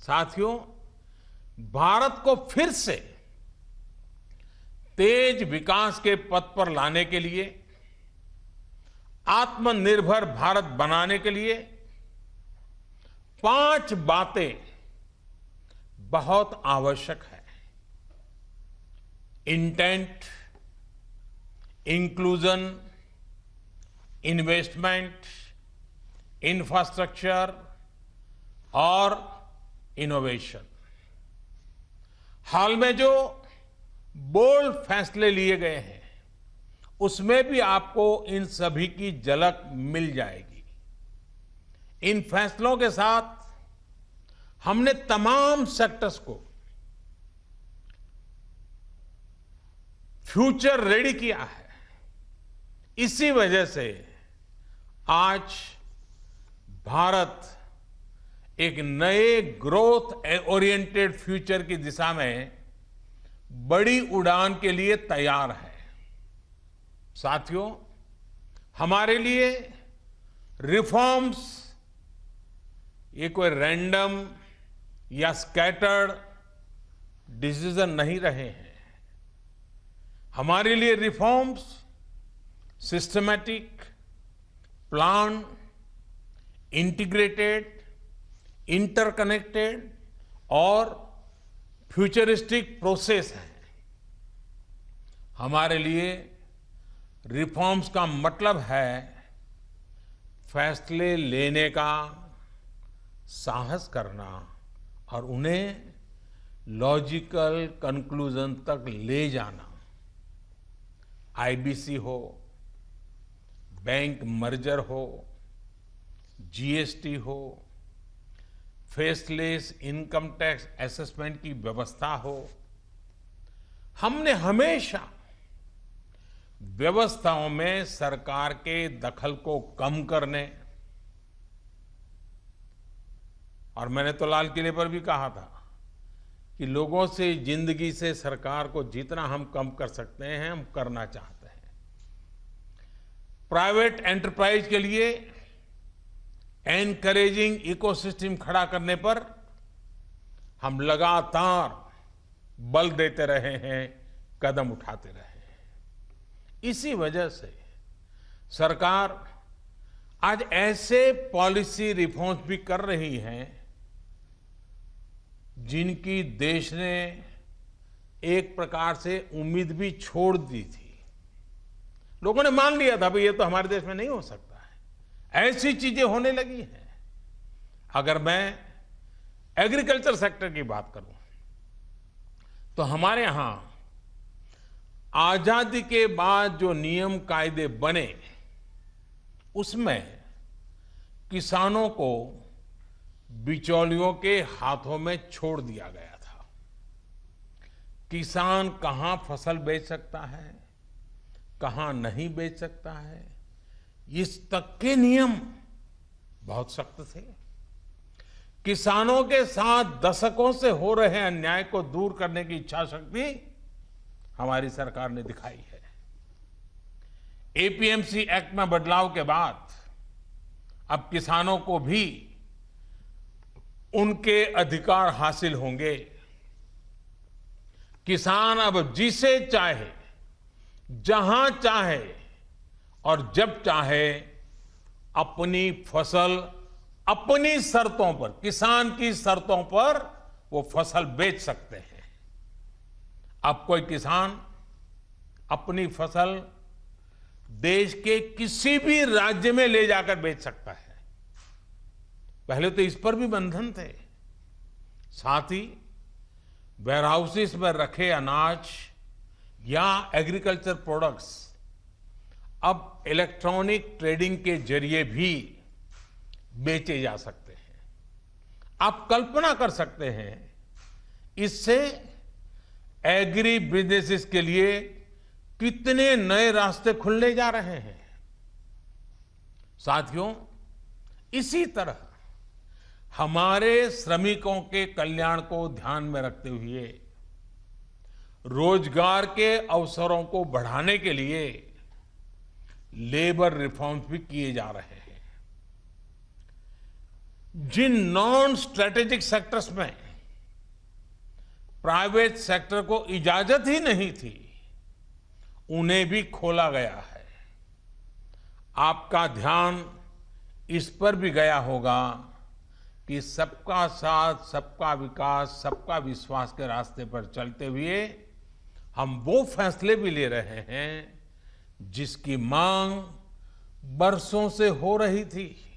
साथियों, भारत को फिर से तेज विकास के पथ पर लाने के लिए, आत्मनिर्भर भारत बनाने के लिए 5 बातें बहुत आवश्यक है। इंटेंट, इंक्लूजन, इन्वेस्टमेंट, इंफ्रास्ट्रक्चर और इनोवेशन। हाल में जो बोल्ड फैसले लिए गए हैं, उसमें भी आपको इन सभी की झलक मिल जाएगी। इन फैसलों के साथ हमने तमाम सेक्टर्स को फ्यूचर रेडी किया है। इसी वजह से आज भारत एक नए ग्रोथ ओरिएंटेड फ्यूचर की दिशा में बड़ी उड़ान के लिए तैयार है। साथियों, हमारे लिए रिफॉर्म्स ये कोई रैंडम या स्कैटर्ड डिसीजन नहीं रहे हैं। हमारे लिए reforms systematic, plan, integrated, interconnected और फ्यूचरिस्टिक प्रोसेस है। हमारे लिए रिफॉर्म्स का मतलब है फैसले लेने का साहस करना और उन्हें लॉजिकल कंक्लूजन तक ले जाना। आईबीसी हो, बैंक मर्जर हो, जीएसटी हो, फेसलेस इनकम टैक्स असेसमेंट की व्यवस्था हो, हमने हमेशा व्यवस्थाओं में सरकार के दखल को कम करने, और मैंने तो लाल किले पर भी कहा था कि लोगों से, जिंदगी से सरकार को जितना हम कम कर सकते हैं हम करना चाहते हैं। प्राइवेट एंटरप्राइज के लिए एनकरेजिंग इकोसिस्टम खड़ा करने पर हम लगातार बल देते रहे हैं, कदम उठाते रहे हैं। इसी वजह से सरकार आज ऐसे पॉलिसी रिफॉर्म्स भी कर रही है जिनकी देश ने एक प्रकार से उम्मीद भी छोड़ दी थी। लोगों ने मान लिया था भाई ये तो हमारे देश में नहीं हो सकता है, ऐसी चीजें होने लगी हैं। अगर मैं एग्रीकल्चर सेक्टर की बात करूं तो हमारे यहां आजादी के बाद जो नियम कायदे बने उसमें किसानों को बिचौलियों के हाथों में छोड़ दिया गया था। किसान कहां फसल बेच सकता है, कहां नहीं बेच सकता है, इस तक के नियम बहुत सख्त थे। किसानों के साथ दशकों से हो रहे अन्याय को दूर करने की इच्छा शक्ति हमारी सरकार ने दिखाई है। एपीएमसी एक्ट में बदलाव के बाद अब किसानों को भी उनके अधिकार हासिल होंगे। किसान अब जिसे चाहे, जहां चाहे और जब चाहे अपनी फसल अपनी शर्तों पर, किसान की शर्तों पर वो फसल बेच सकते हैं। अब कोई किसान अपनी फसल देश के किसी भी राज्य में ले जाकर बेच सकता है। पहले तो इस पर भी बंधन थे। साथ ही वेयरहाउसेस में रखे अनाज या एग्रीकल्चर प्रोडक्ट्स अब इलेक्ट्रॉनिक ट्रेडिंग के जरिए भी बेचे जा सकते हैं। आप कल्पना कर सकते हैं इससे एग्री बिजनेसेस के लिए कितने नए रास्ते खुलने जा रहे हैं। साथियों, इसी तरह हमारे श्रमिकों के कल्याण को ध्यान में रखते हुए रोजगार के अवसरों को बढ़ाने के लिए लेबर रिफॉर्म्स भी किए जा रहे हैं। जिन नॉन स्ट्रेटेजिक सेक्टर्स में प्राइवेट सेक्टर को इजाजत ही नहीं थी, उन्हें भी खोला गया है। आपका ध्यान इस पर भी गया होगा कि सबका साथ, सबका विकास, सबका विश्वास के रास्ते पर चलते हुए हम वो फैसले भी ले रहे हैं जिसकी मांग बरसों से हो रही थी।